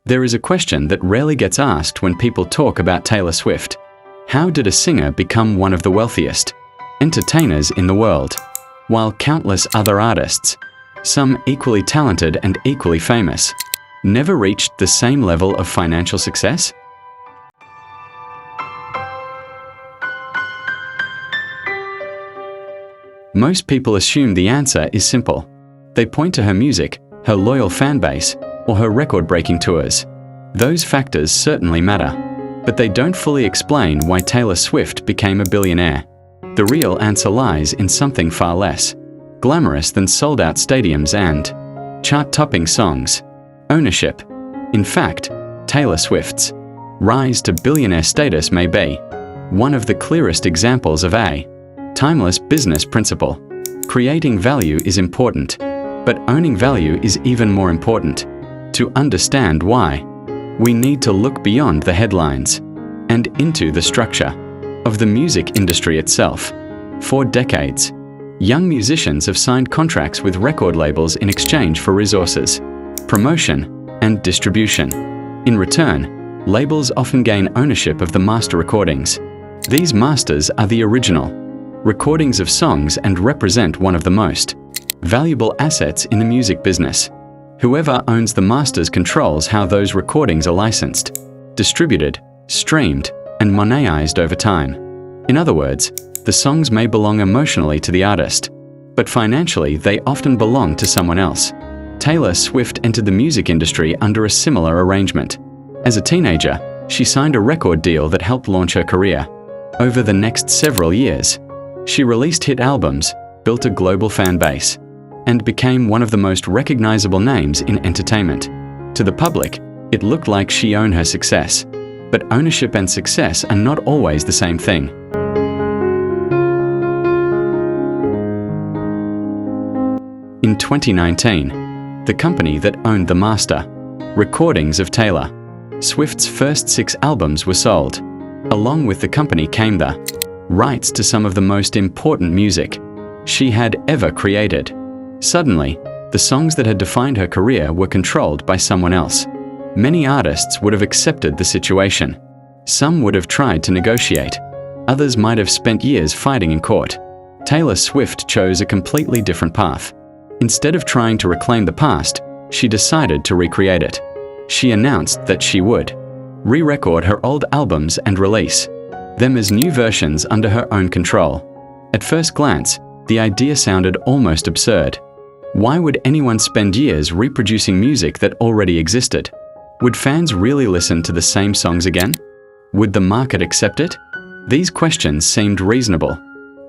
There is a question that rarely gets asked when people talk about Taylor Swift. How did a singer become one of the wealthiest entertainers in the world, while countless other artists, some equally talented and equally famous, never reached the same level of financial success? Most people assume the answer is simple. They point to her music, her loyal fan base, or her record-breaking tours. Those factors certainly matter, but they don't fully explain why Taylor Swift became a billionaire. The real answer lies in something far less glamorous than sold-out stadiums and chart-topping songs: ownership. In fact, Taylor Swift's rise to billionaire status may be one of the clearest examples of a timeless business principle. Creating value is important, but owning value is even more important. To understand why, we need to look beyond the headlines and into the structure of the music industry itself. For decades, young musicians have signed contracts with record labels in exchange for resources, promotion, and distribution. In return, labels often gain ownership of the master recordings. These masters are the original recordings of songs and represent one of the most valuable assets in the music business. Whoever owns the masters controls how those recordings are licensed, distributed, streamed, and monetized over time. In other words, the songs may belong emotionally to the artist, but financially they often belong to someone else. Taylor Swift entered the music industry under a similar arrangement. As a teenager, she signed a record deal that helped launch her career. Over the next several years, she released hit albums, built a global fan base, and became one of the most recognizable names in entertainment. To the public, it looked like she owned her success. But ownership and success are not always the same thing. In 2019, the company that owned the master recordings of Taylor Swift's first 6 albums were sold. Along with the company came the rights to some of the most important music she had ever created. Suddenly, the songs that had defined her career were controlled by someone else. Many artists would have accepted the situation. Some would have tried to negotiate. Others might have spent years fighting in court. Taylor Swift chose a completely different path. Instead of trying to reclaim the past, she decided to recreate it. She announced that she would re-record her old albums and release them as new versions under her own control. At first glance, the idea sounded almost absurd. Why would anyone spend years reproducing music that already existed? Would fans really listen to the same songs again? Would the market accept it? These questions seemed reasonable.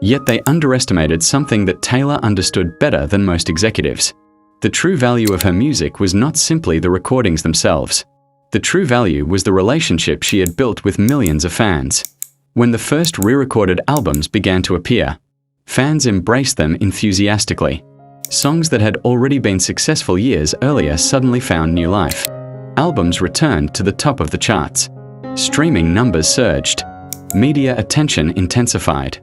Yet they underestimated something that Taylor understood better than most executives. The true value of her music was not simply the recordings themselves. The true value was the relationship she had built with millions of fans. When the first re-recorded albums began to appear, fans embraced them enthusiastically. Songs that had already been successful years earlier suddenly found new life. Albums returned to the top of the charts. Streaming numbers surged. Media attention intensified.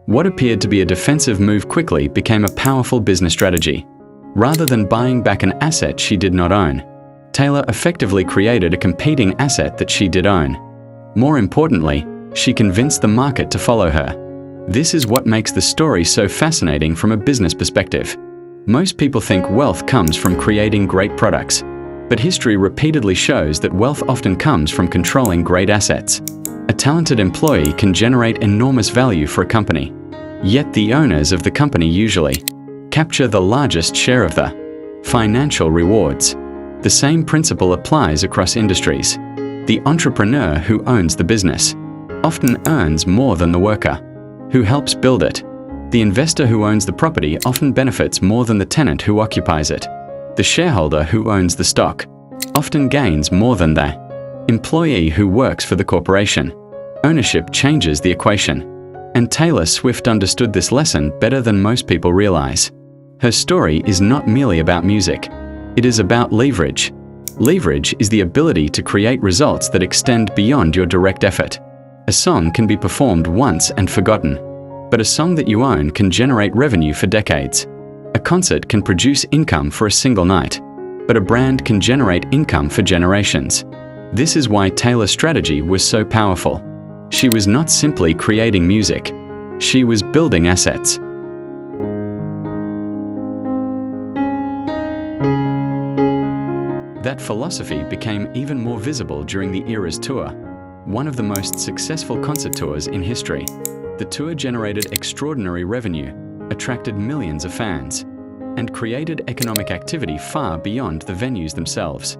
What appeared to be a defensive move quickly became a powerful business strategy. Rather than buying back an asset she did not own, Taylor effectively created a competing asset that she did own. More importantly, she convinced the market to follow her. This is what makes the story so fascinating from a business perspective. Most people think wealth comes from creating great products, but history repeatedly shows that wealth often comes from controlling great assets. A talented employee can generate enormous value for a company, yet the owners of the company usually capture the largest share of the financial rewards. The same principle applies across industries. The entrepreneur who owns the business often earns more than the worker who helps build it. The investor who owns the property often benefits more than the tenant who occupies it. The shareholder who owns the stock often gains more than the employee who works for the corporation. Ownership changes the equation, and Taylor Swift understood this lesson better than most people realize. Her story is not merely about music. It is about leverage. Leverage is the ability to create results that extend beyond your direct effort. A song can be performed once and forgotten, but a song that you own can generate revenue for decades. A concert can produce income for a single night. but a brand can generate income for generations. This is why Taylor's strategy was so powerful. She was not simply creating music. She was building assets. That philosophy became even more visible during the Eras Tour, one of the most successful concert tours in history. The tour generated extraordinary revenue, attracted millions of fans, and created economic activity far beyond the venues themselves.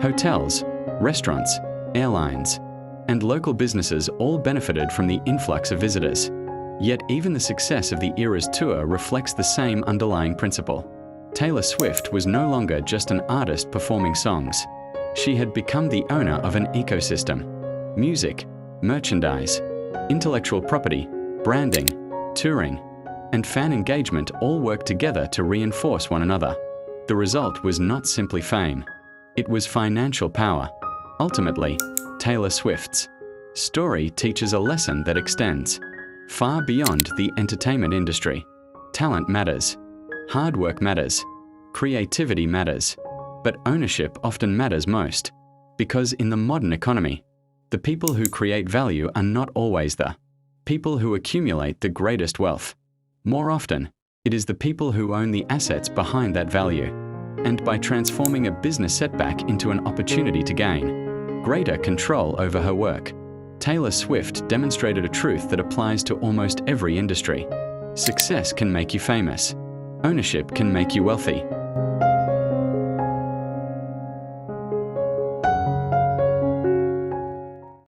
Hotels, restaurants, airlines, and local businesses all benefited from the influx of visitors. Yet even the success of the Eras Tour reflects the same underlying principle. Taylor Swift was no longer just an artist performing songs. She had become the owner of an ecosystem. Music, merchandise, intellectual property, branding, touring, and fan engagement all worked together to reinforce one another. The result was not simply fame. It was financial power. Ultimately, Taylor Swift's story teaches a lesson that extends far beyond the entertainment industry. Talent matters. Hard work matters. Creativity matters. But ownership often matters most. Because in the modern economy, the people who create value are not always the people who accumulate the greatest wealth. More often, it is the people who own the assets behind that value. And by transforming a business setback into an opportunity to gain greater control over her work, Taylor Swift demonstrated a truth that applies to almost every industry. Success can make you famous. Ownership can make you wealthy.